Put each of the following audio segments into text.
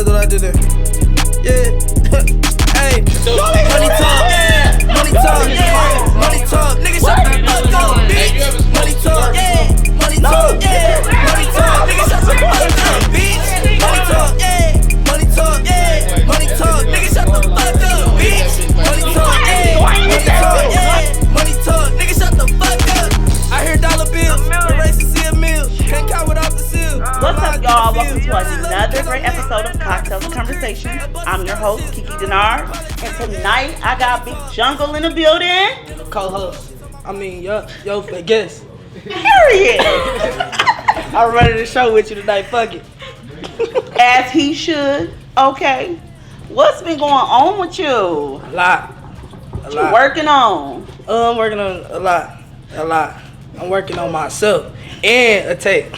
look what I did there. Yeah. Hey, money talk, yeah. Money talk, yeah. Money talk, nigga, shut the fuck up, bitch. Money talk, yeah. Money talk, yeah. Money talk, nigga, shut the fuck up, bitch. Money talk, yeah. Money talk, yeah. Money talk, nigga, shut the fuck up, bitch. Money talk, yeah. Money talk, yeah. Money talk, nigga, shut the fuck up. I hear dollar bills, the race to see a meal. Can't count without the seal. What's up, y'all? Welcome to another great episode of Cocktails and Conversations. I'm your host, Kiki Denard, and tonight I got Big Jungle in the building. Co-host. I mean, yo, guest. Period. I'm running the show with you tonight. Fuck it. As he should. Okay. What's been going on with you? A lot. What you working on? I'm working on a lot. I'm working on myself and a tape.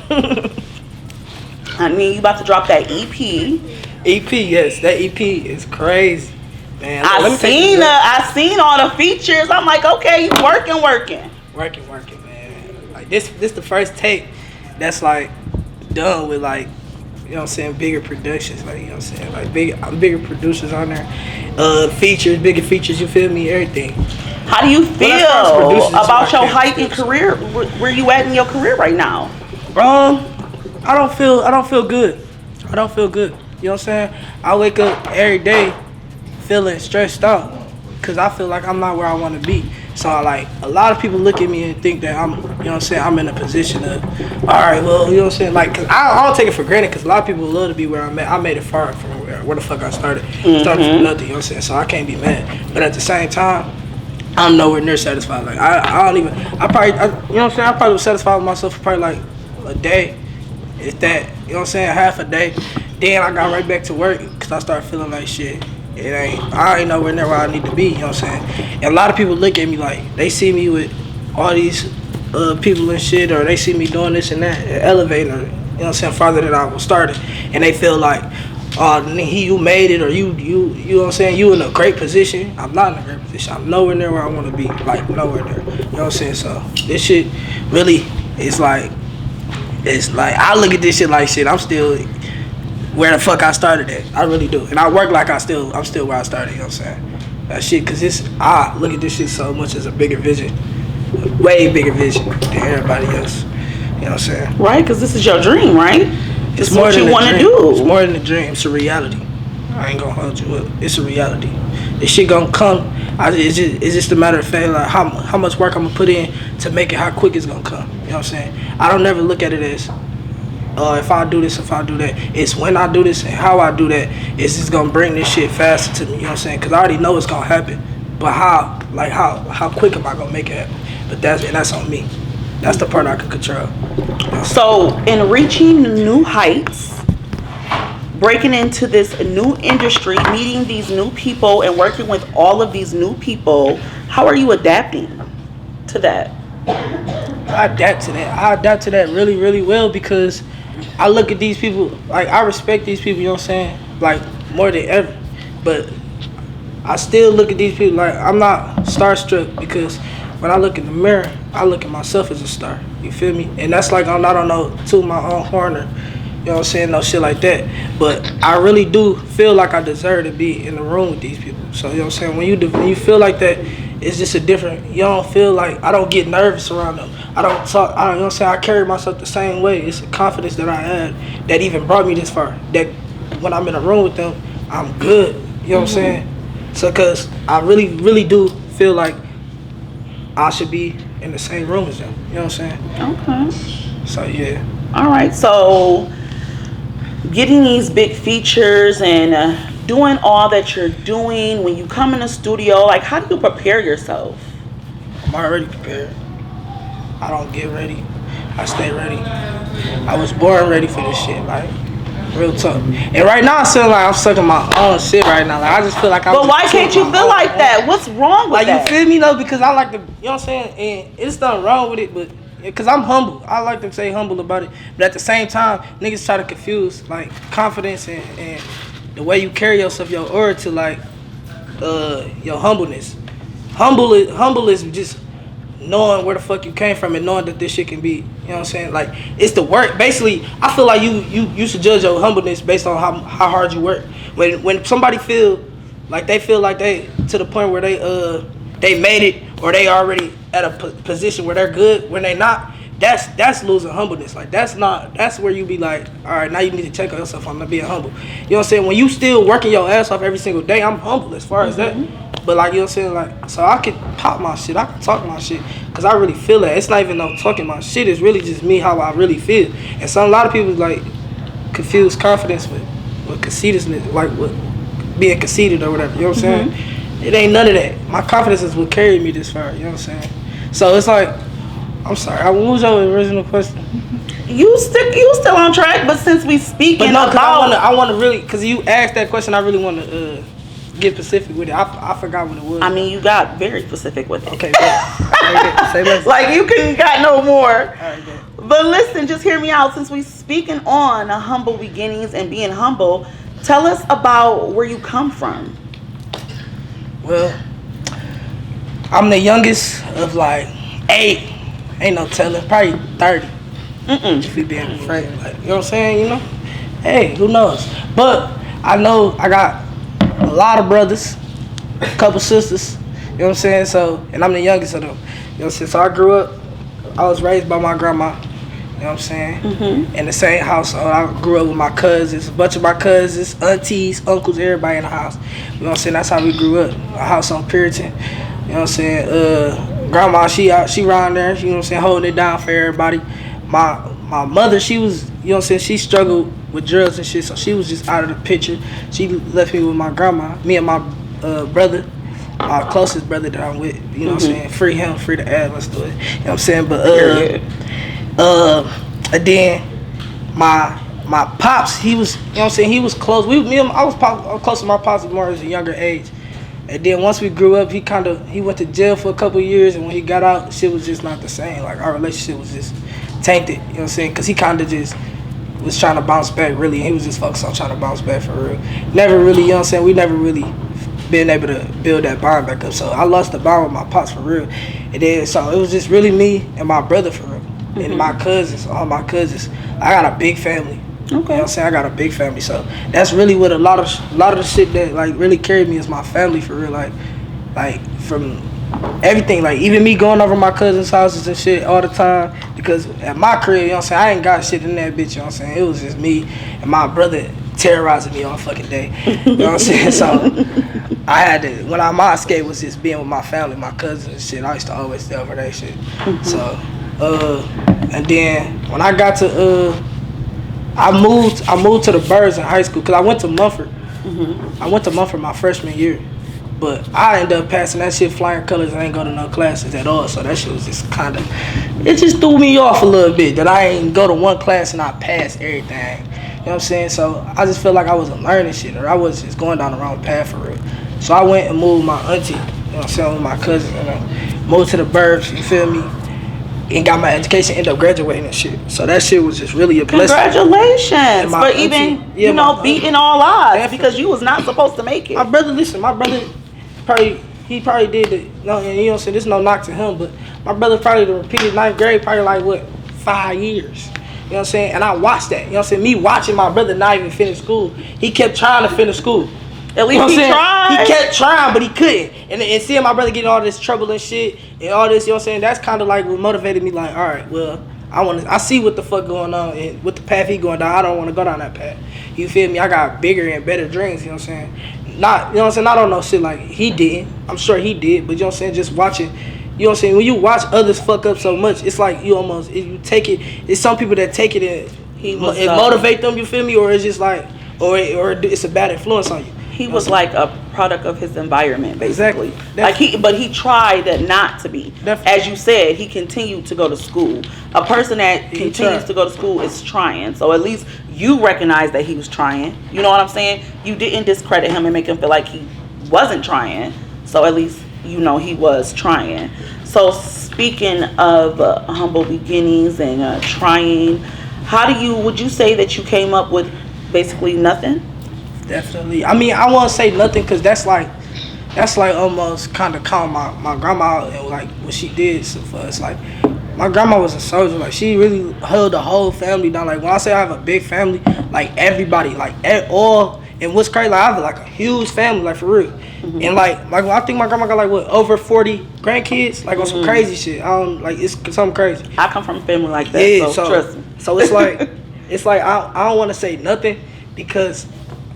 I mean, you about to drop that EP. EP, yes, that EP is crazy, man. I seen all the features. I'm like, okay, you working, man. Like this the first tape that's like done with like, you know what I'm saying, bigger productions, like, you know what I'm saying, like bigger producers on there, bigger features, you feel me, everything. How do you feel about your height in career? Where you at in your career right now? I don't feel good. You know what I'm saying? I wake up every day feeling stressed out because I feel like I'm not where I want to be. So like a lot of people look at me and think that I'm, you know what I'm saying, I'm in a position of, all right, well, you know what I'm saying, like, cause I don't take it for granted because a lot of people love to be where I'm at. I made it far from where the fuck I started. Started from nothing, you know what I'm saying? So I can't be mad. But at the same time, I'm nowhere near satisfied. Like I you know what I'm saying, I probably was satisfied with myself for probably like a day, if that, you know what I'm saying, half a day. Then I got right back to work because I started feeling like shit. I ain't nowhere near where I need to be, you know what I'm saying? And a lot of people look at me like, they see me with all these people and shit, or they see me doing this and that, elevating, or, you know what I'm saying, farther than I was started. And they feel like, oh, you made it, or you know what I'm saying, you in a great position. I'm not in a great position. I'm nowhere near where I want to be, like nowhere near. You know what I'm saying? So this shit really is like, I look at this shit like shit, I'm still where the fuck I started at. I really do. And I work like I'm still where I started, you know what I'm saying? That shit, cause I look at this shit so much as a bigger vision, a way bigger vision than everybody else. You know what I'm saying? Right, cause this is your dream, right? It's more than what you want to do. It's more than a dream. It's a reality. I ain't gonna hold you up. It's a reality. This shit gonna come. It's just a matter of fact, like how much work I'm gonna put in to make it, how quick it's gonna come. You know what I'm saying? I don't never look at it as, if I do this, if I do that. It's when I do this and how I do that, it's just gonna bring this shit faster to me. You know what I'm saying? Cause I already know it's gonna happen. But how quick am I gonna make it happen? But that's on me. That's the part I can control. So, in reaching new heights, breaking into this new industry, meeting these new people, and working with all of these new people, how are you adapting to that? I adapt to that really, really well because I look at these people, like, I respect these people, you know what I'm saying, like, more than ever. But I still look at these people like I'm not starstruck because when I look in the mirror, I look at myself as a star. You feel me? And that's like, I'm not on no to my own horn or, you know what I'm saying, no shit like that. But I really do feel like I deserve to be in the room with these people. So, you know what I'm saying, when you feel like that, it's just a different, you don't feel like, I don't get nervous around them. I don't talk, you know what I'm saying, I carry myself the same way. It's a confidence that I have that even brought me this far. That when I'm in a room with them, I'm good. You know what I'm saying? So, cause I really, really do feel like I should be in the same room as them. You know what I'm saying? Okay. So, yeah. All right. So, getting these big features and doing all that you're doing, when you come in the studio, like, how do you prepare yourself? I'm already prepared. I don't get ready. I stay ready. I was born ready for this shit, like, real talk. And right now, I feel like I'm sucking my own shit right now. Like, I just feel like I'm. But why can't you feel like that? What's wrong with that? Like, you feel me though? Because I like to, you know what I'm saying? And it's nothing wrong with it, but because I'm humble. I like to say humble about it. But at the same time, niggas try to confuse, like, confidence and the way you carry yourself, your aura, to, like, your humbleness. Humble is just knowing where the fuck you came from and knowing that this shit can be, you know what I'm saying? Like, it's the work. Basically, I feel like you should judge your humbleness based on how hard you work. When somebody feel like they to the point where they made it or they already at a position where they're good when they not, that's losing humbleness. Like, that's where you be like, all right, now you need to check on yourself. I'm not being humble. You know what I'm saying? When you still working your ass off every single day, I'm humble as far as that. But like, you know what I'm saying? Like, so I could pop my shit. I can talk my shit because I really feel that. It's not even no talking my shit. It's really just me, how I really feel. And so a lot of people like confuse confidence with conceitedness, like with being conceited or whatever. You know what I'm saying? It ain't none of that. My confidence is what carried me this far. You know what I'm saying? So it's like, I'm sorry. What was your original question? You still on track, but since we speaking but no, about, I want to really, because you asked that question, I really want to get specific with it. I forgot what it was. I mean, you got very specific with it. Okay, say less. Like, you couldn't got no more. All right, but listen, just hear me out. Since we speaking on humble beginnings and being humble, tell us about where you come from. Well, I'm the youngest of like 8. Ain't no telling. Probably 30. If we being afraid. Like, you know what I'm saying? You know? Hey, who knows? But I know I got a lot of brothers, a couple sisters. You know what I'm saying? So, and I'm the youngest of them. You know what I'm saying? So I grew up, I was raised by my grandma. You know what I'm saying? In the same household. I grew up with my cousins, a bunch of my cousins, aunties, uncles, everybody in the house. You know what I'm saying? That's how we grew up. A house on Puritan. You know what I'm saying? Grandma, she around there, you know what I'm saying, holding it down for everybody. My mother, she was, you know what I'm saying, she struggled with drugs and shit, so she was just out of the picture. She left me with my grandma, me and my brother, my closest brother that I'm with, you know what I'm saying, free him, free the ad, let's do it. You know what I'm saying? But and then my pops, he was, you know what I'm saying, he was close. I was close to my pops more as a younger age. And then once we grew up, he went to jail for a couple of years, and when he got out, shit was just not the same. Like, our relationship was just tainted, you know what I'm saying? Because he kind of just was trying to bounce back, really, and he was just focused on trying to bounce back for real. Never really, you know what I'm saying, we never really been able to build that bond back up. So I lost the bond with my pops for real. And then, so it was just really me and my brother for real. And my cousins, all my cousins. I got a big family. Okay. You know what I'm saying? I got a big family, so that's really what a lot of the shit that like really carried me is my family for real. Like from everything, like even me going over my cousins' houses and shit all the time, because at my crib, you know what I'm saying, I ain't got shit in that bitch, you know what I'm saying? It was just me and my brother terrorizing me all fucking day. You know what I'm saying? So I had to, my escape was just being with my family, my cousins and shit. I used to always stay over that shit. So and then when I got to I moved to the Birds in high school because I went to Mumford. I went to Mumford my freshman year, but I ended up passing that shit flying colors and ain't go to no classes at all. So that shit was just kind of, it just threw me off a little bit that I ain't go to one class and I passed everything. You know what I'm saying? So I just felt like I wasn't learning shit, or I was just going down the wrong path for real. So I went and moved my auntie, you know what I'm saying, with my cousin, and moved to the Burbs, you feel me? And got my education, ended up graduating and shit. So that shit was just really a blessing. Congratulations for even, beating all odds, because you was not supposed to make it. My brother probably did it. No, and you know what I'm saying, there's no knock to him, but my brother probably repeated 9th grade probably like 5 years. You know what I'm saying? And I watched that. You know what I'm saying? Me watching my brother not even finish school. He kept trying to finish school. At least he tried. He kept trying, but he couldn't. And seeing my brother getting all this trouble and shit and all this, you know what I'm saying, that's kind of like what motivated me. Like, all right, well, I see what the fuck going on and what the path he going down. I don't want to go down that path. You feel me? I got bigger and better dreams, you know what I'm saying? Not, you know what I'm saying, I don't know shit like he did. I'm sure he did, but you know what I'm saying, just watching, you know what I'm saying, when you watch others fuck up so much, it's like you take it, it's some people that take it and it motivate them, you feel me? Or it's just like, or it's a bad influence on you. He was like a product of his environment, basically. Exactly. But he tried not to be. Definitely. As you said, he continued to go to school. A person that continues to go to school is trying. So at least you recognize that he was trying. You know what I'm saying? You didn't discredit him and make him feel like he wasn't trying. So at least you know he was trying. So speaking of humble beginnings and trying, would you say that you came up with basically nothing? Definitely. I mean, I won't say nothing because that's like, that's like almost kind of calm my grandma out and like what she did for us. Like my grandma was a soldier. Like she really held the whole family down. Like when I say I have a big family, like everybody, like at all. And what's crazy, like I have like a huge family, like for real. Mm-hmm. And like I think my grandma got like what, over 40 grandkids, like on some crazy shit. I don't like, it's something crazy. I come from a family like that, yeah, so trust me. So it's like I don't want to say nothing because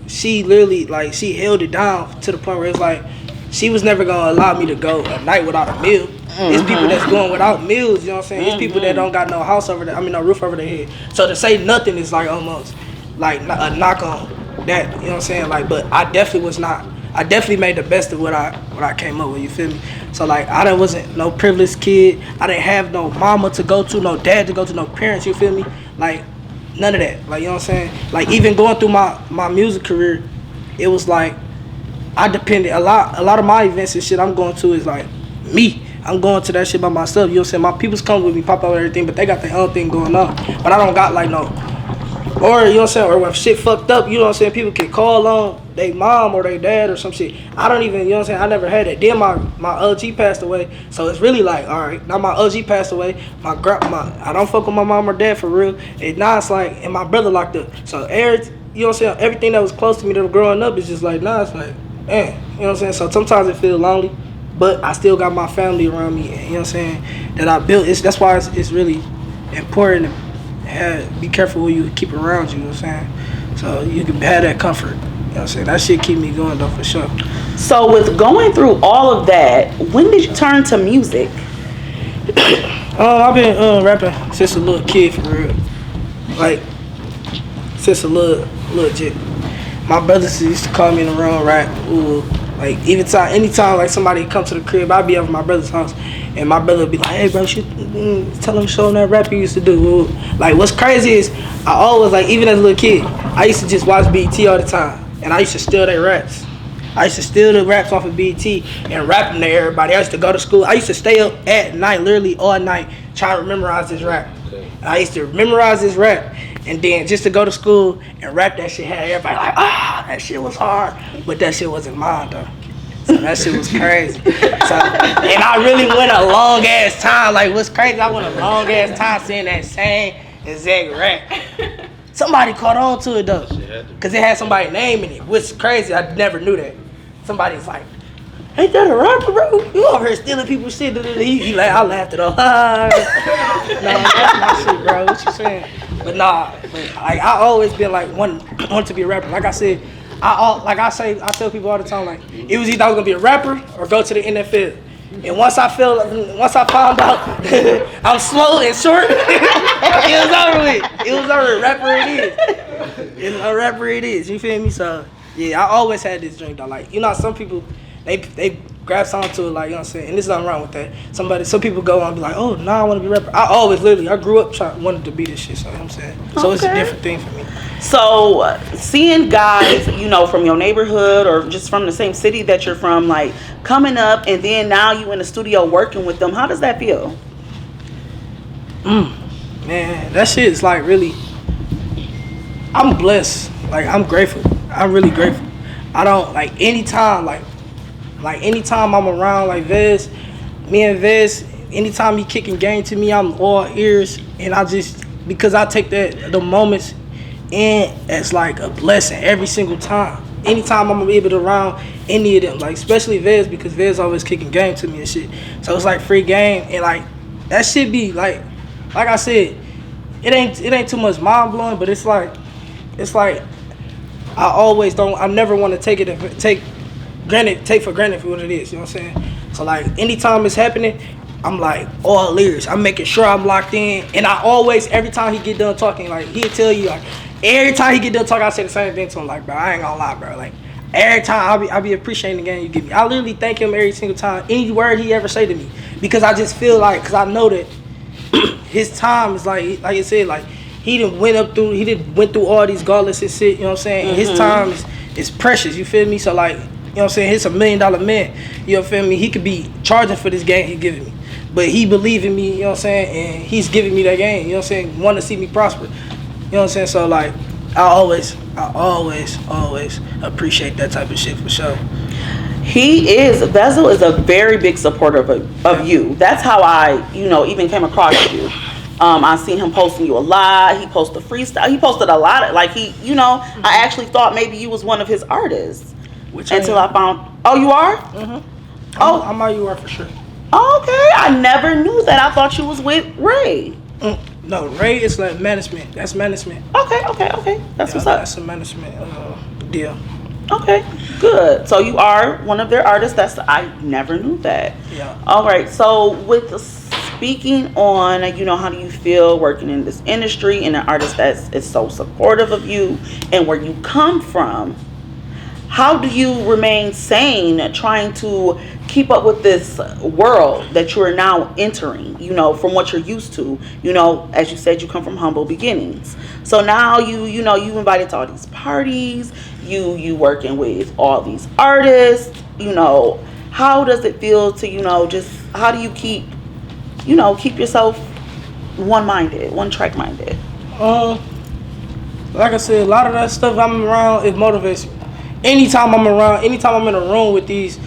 she literally like she held it down to the point where it's like she was never gonna allow me to go a night without a meal. It's people that's going without meals, you know what I'm saying? It's people that don't got no house over there, no roof over their head. So to say nothing is like almost like a knock on that, you know what I'm saying? Like, but I definitely made the best of what I came up with, you feel me? So like I wasn't no privileged kid. I didn't have no mama to go to, no dad to go to, no parents, you feel me? Like none of that. Like, you know what I'm saying? Like even going through my music career, it was like I depended a lot of my events and shit I'm going to is like me. I'm going to that shit by myself, you know what I'm saying? My peoples come with me, pop out everything, but they got their own thing going on. But I don't got like no, or you know what I'm saying, or when shit fucked up, you know what I'm saying, people can call on their mom or their dad or some shit. I don't even, you know what I'm saying, I never had it. Then my OG passed away, so it's really like, all right, now my OG passed away, I don't fuck with my mom or dad for real, and now it's like, and my brother locked up. So you know what I'm saying, everything that was close to me that was growing up is just like, now it's like, you know what I'm saying, so sometimes it feels lonely. But I still got my family around me, you know what I'm saying, that I built. That's why it's really important to be careful who you keep around you, you know what I'm saying? So you can have that comfort, you know what I'm saying? That shit keep me going though, for sure. So with going through all of that, when did you turn to music? I've been rapping since a little kid, for real. Like, since a little jit. My brothers used to call me in the room, rap, ooh. Like anytime like somebody come to the crib, I'd be over my brother's house, and my brother would be like, "Hey, bro, tell him show him that rap you used to do." Like what's crazy is I always like even as a little kid, I used to just watch BET all the time, and I used to steal their raps. I used to steal the raps off of BET and rap them to everybody. I used to go to school. I used to stay up at night, literally all night, trying to memorize this rap. And I used to memorize this rap, and then just to go to school and rap that shit, had everybody like, that shit was hard, but that shit wasn't mine though. So that shit was crazy. So, and I really went a long ass time. Like what's crazy, I went a long ass time saying that same exact rap. Somebody caught on to it though, cause it had somebody's name in it. Which is crazy, I never knew that. Somebody's like, "Ain't that a rapper, bro? You over here stealing people's shit?" He like, I laughed it off. Nah, that's my shit, bro. What you saying? But nah, like I always been like want to be a rapper. Like I said, I tell people all the time, like it was either I was gonna be a rapper or go to the NFL. And once I found out I'm slow and short, it was over with. It was over. Rapper it is. A rapper it is. You feel me? So yeah, I always had this dream though. Like, you know, some people they grasp onto it, like, you know what I'm saying, and there's nothing wrong with that. Some people go on and be like, oh, nah, I want to be a rapper. I grew up wanted to be this shit, so you know what I'm saying? So It's a different thing for me. So seeing guys, you know, from your neighborhood or just from the same city that you're from, like, coming up and then now you in the studio working with them, how does that feel? Man, that shit is like really, I'm blessed. Like, I'm grateful. I'm really grateful. I don't, like, anytime I'm around, like, Vez, me and Vez, anytime he kicking game to me, I'm all ears. And I just, because I take the moments in as, like, a blessing every single time. Anytime I'm able to around any of them, like, especially Vez, because Vez always kicking game to me and shit. So it's, like, free game. And, like, that shit be, like I said, it ain't too much mind-blowing, but it's like, I never want to take for granted for what it is, you know what I'm saying? So like anytime it's happening, I'm like all ears. I'm making sure I'm locked in, and I always, every time he get done talking, like he'll tell you, like every time he get done talking, I say the same thing to him, like, bro, I ain't gonna lie, bro, like every time I be appreciating the game you give me. I literally thank him every single time, any word he ever say to me, because I just feel like, cause I know that his time is like I said, like he done went through all these gauntlets and shit, you know what I'm saying? And his time is precious, you feel me? So like, you know what I'm saying, he's $1 million man, you know what I mean? He could be charging for this game he giving me, but he believe in me, you know what I'm saying? And he's giving me that game, you know what I'm saying? Want to see me prosper, you know what I'm saying? So like, I always appreciate that type of shit for sure. He is. Vezel is a very big supporter of you. That's how I, even came across you. I seen him posting you a lot. He posted freestyle. He posted a lot of, like, I actually thought maybe you was one of his artists. Until I found, oh, you are? Mm-hmm. Oh, I might you are for sure. Okay, I never knew that. I thought you was with Ray. No, Ray is like management. That's management. Okay. That's what's up. That's a management deal. Okay, good. So you are one of their artists. I never knew that. Yeah. All right. So with speaking on, how do you feel working in this industry and an artist that is so supportive of you and where you come from? How do you remain sane trying to keep up with this world that you are now entering, from what you're used to? As you said, you come from humble beginnings. So now you invited to all these parties, you working with all these artists, how does it feel to, just how do you keep yourself one-minded, one-track minded? Like I said, a lot of that stuff I'm around, it motivates me. Anytime I'm in a room with these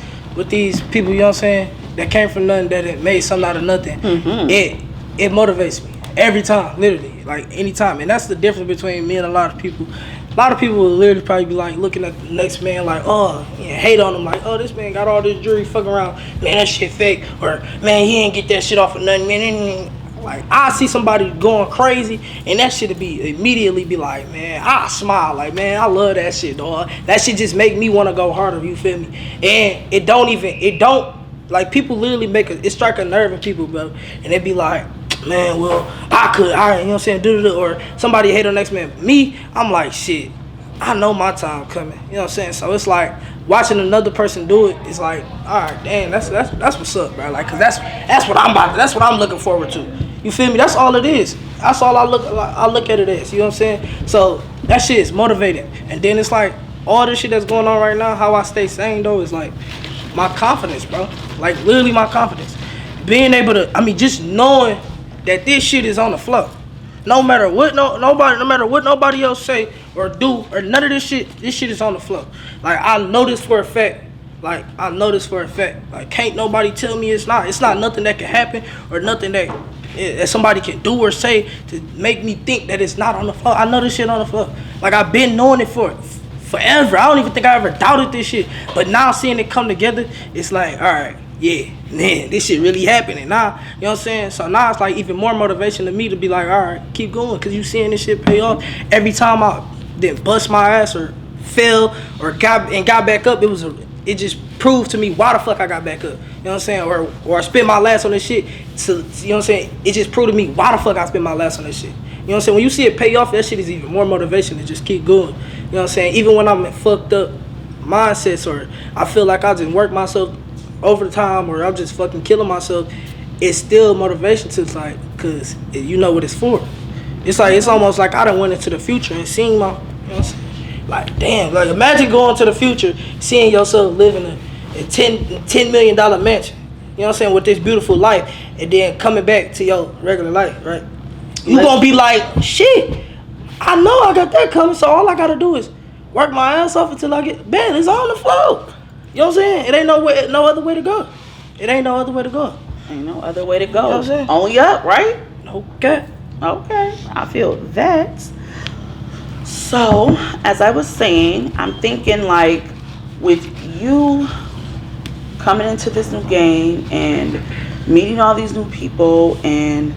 people, you know what I'm saying, that came from nothing, that it made something out of nothing, it motivates me every time, literally, like anytime. And that's the difference between me and a lot of people. A lot of people will literally probably be like looking at the next man like, oh, yeah, hate on him, like, oh, this man got all this jewelry, fucking around, man, that shit fake, or man, he ain't get that shit off of nothing, man. Like, I see somebody going crazy, and that shit immediately be like, man, I smile, like, man, I love that shit, dog. That shit just make me want to go harder, you feel me? And it don't, like, people literally it strike a nerve in people, bro, and they be like, man, well, you know what I'm saying, or somebody hate on next man. Me, I'm like, shit, I know my time coming, you know what I'm saying? So it's like, watching another person do it, it's like, all right, damn, that's what's up, bro. Like, cause that's what I'm looking forward to. You feel me? That's all it is. That's all I look at it as. You know what I'm saying? So that shit is motivating. And then it's like all this shit that's going on right now. How I stay sane though is like my confidence, bro. Like literally my confidence. Being able to, just knowing that this shit is on the flow. No matter what nobody else say or do or none of this shit is on the flow. Like I know this for a fact. Like can't nobody tell me it's not. It's not nothing that can happen or nothing that somebody can do or say to make me think that it's not on the flow. I know this shit on the flow. Like I've been knowing it for forever. I don't even think I ever doubted this shit. But now seeing it come together, it's like, all right, yeah, man, this shit really happening now. You know what I'm saying? So now it's like even more motivation to me to be like, all right, keep going, cause you seeing this shit pay off. Every time I didn't bust my ass or fell or got back up, it just proved to me why the fuck I got back up. You know what I'm saying? Or I spent my last on this shit. So, you know what I'm saying? It just proved to me why the fuck I spent my last on this shit. You know what I'm saying? When you see it pay off, that shit is even more motivation to just keep going. You know what I'm saying? Even when I'm in fucked up mindsets or I feel like I just work myself over the time or I'm just fucking killing myself, it's still motivation to like, cause you know what it's for. It's like, it's almost like I done went into the future and seeing my, you know what I'm saying? Like, damn, like imagine going to the future, seeing yourself living a $10 million mansion, you know what I'm saying, with this beautiful life, and then coming back to your regular life, right? You gonna be like, shit, I know I got that coming, so all I gotta do is work my ass off until I get, man, it's on the flow. You know what I'm saying? It ain't no other way to go. It ain't no other way to go. Ain't no other way to go. You know what I'm saying? Only up, right? Okay. Okay, I feel that. So, as I was saying, I'm thinking like with you coming into this new game and meeting all these new people and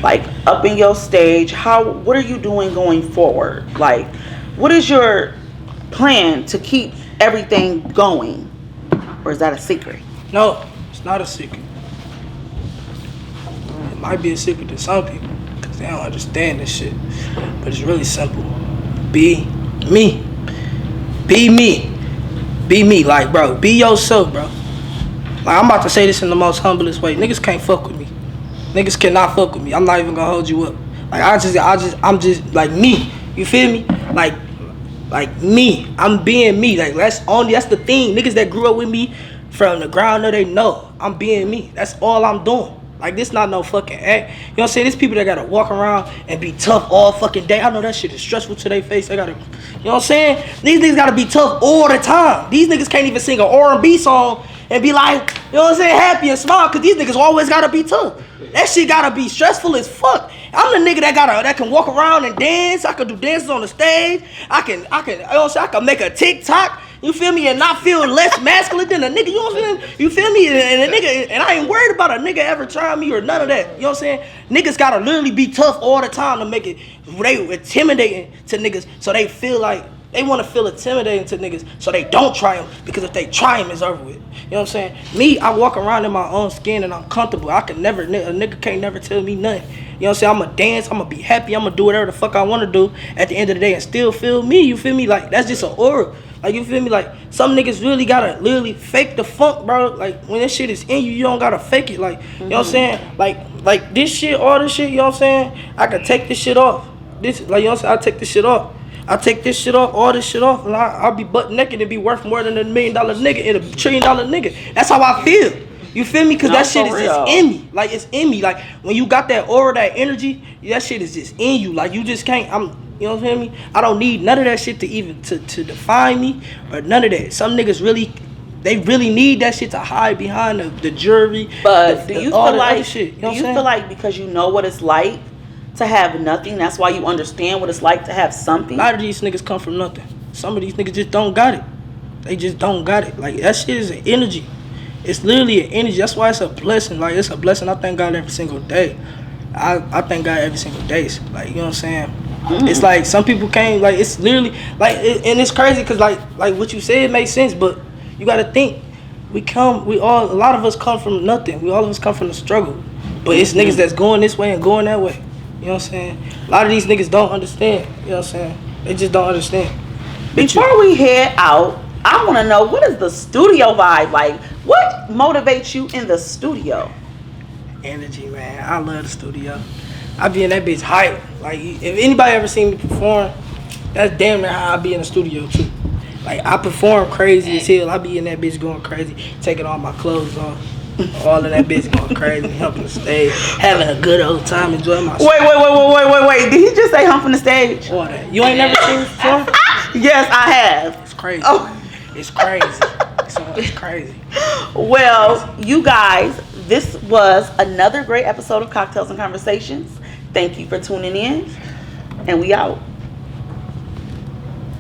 like upping your stage, what are you doing going forward? Like, what is your plan to keep everything going? Or is that a secret? No, it's not a secret. It might be a secret to some people because they don't understand this shit. But it's really simple. Be me. Be me. Be me. Like, bro, be yourself, bro. Like, I'm about to say this in the most humblest way. Niggas can't fuck with me. Niggas cannot fuck with me. I'm not even gonna hold you up. Like, I'm just like me. You feel me? Like me. I'm being me. Like, that's the thing. Niggas that grew up with me from the ground up, they know I'm being me. That's all I'm doing. Like, this not no fucking act. You know what I'm saying? There's people that gotta walk around and be tough all fucking day. I know that shit is stressful to their face. They gotta, you know what I'm saying? These niggas gotta be tough all the time. These niggas can't even sing an R&B song and be like, you know what I'm saying, happy and smile, cause these niggas always gotta be tough. That shit gotta be stressful as fuck. I'm the nigga that can walk around and dance. I can do dances on the stage. I can, you know what I'm saying? I can make a TikTok. You feel me? And not feel less masculine than a nigga. You know what I'm saying? You feel me? And a nigga, and I ain't worried about a nigga ever trying me or none of that. You know what I'm saying? Niggas gotta literally be tough all the time to make it. They intimidating to niggas, so they feel like they want to feel intimidating to niggas, so they don't try them, because if they try them, it's over with. You know what I'm saying? Me, I walk around in my own skin and I'm comfortable. I can never, a nigga can't never tell me nothing. You know what I'm saying? I'm going to dance, I'm going to be happy, I'm going to do whatever the fuck I want to do at the end of the day and still feel me. You feel me? Like, that's just an aura. Like, you feel me? Like, some niggas really gotta literally fake the funk, bro. Like, when this shit is in you, you don't gotta fake it. Like, you know what I'm saying? Like this shit, all this shit, you know what I'm saying? I can take this shit off. This, like, you know what I'm saying? I take this shit off. I take this shit off, all this shit off, and I'll be butt naked and be worth more than $1 million nigga and $1 trillion nigga. That's how I feel. You feel me? Because that shit is just in me. Like, it's in me. Like, when you got that aura, that energy, that shit is just in you. Like, you just can't, you know what I'm saying? I don't need none of that shit to even, to define me, or none of that. Some niggas really, they really need that shit to hide behind the jewelry. But do you feel like, shit, you know do you feel like because you know what it's like to have nothing, that's why you understand what it's like to have something? A lot of these niggas come from nothing. Some of these niggas just don't got it. They just don't got it. Like, that shit is an energy. It's literally an energy. That's why it's a blessing. Like, it's a blessing. I thank God every single day. I thank God every single day. Like, you know what I'm saying? It's like some people can't, like, it's literally, like, and it's crazy because, like what you said makes sense, but you got to think, a lot of us come from nothing. All of us come from the struggle. But it's niggas that's going this way and going that way. You know what I'm saying? A lot of these niggas don't understand. You know what I'm saying? They just don't understand. Before we head out, I want to know, what is the studio vibe like? What motivates you in the studio? Energy, man. I love the studio. I be in that bitch hype. Like, if anybody ever seen me perform, that's damn near how I be in the studio too. Like, I perform crazy as hell. I be in that bitch going crazy, taking all my clothes off, all of that bitch going crazy, humping the stage, having a good old time, enjoying myself. Wait. Did he just say humping the stage? All that. You ain't never seen me perform? Yes, I have. It's crazy. Oh. It's crazy. It's crazy. Well, you guys, this was another great episode of Cocktails and Conversations. Thank you for tuning in, and we out.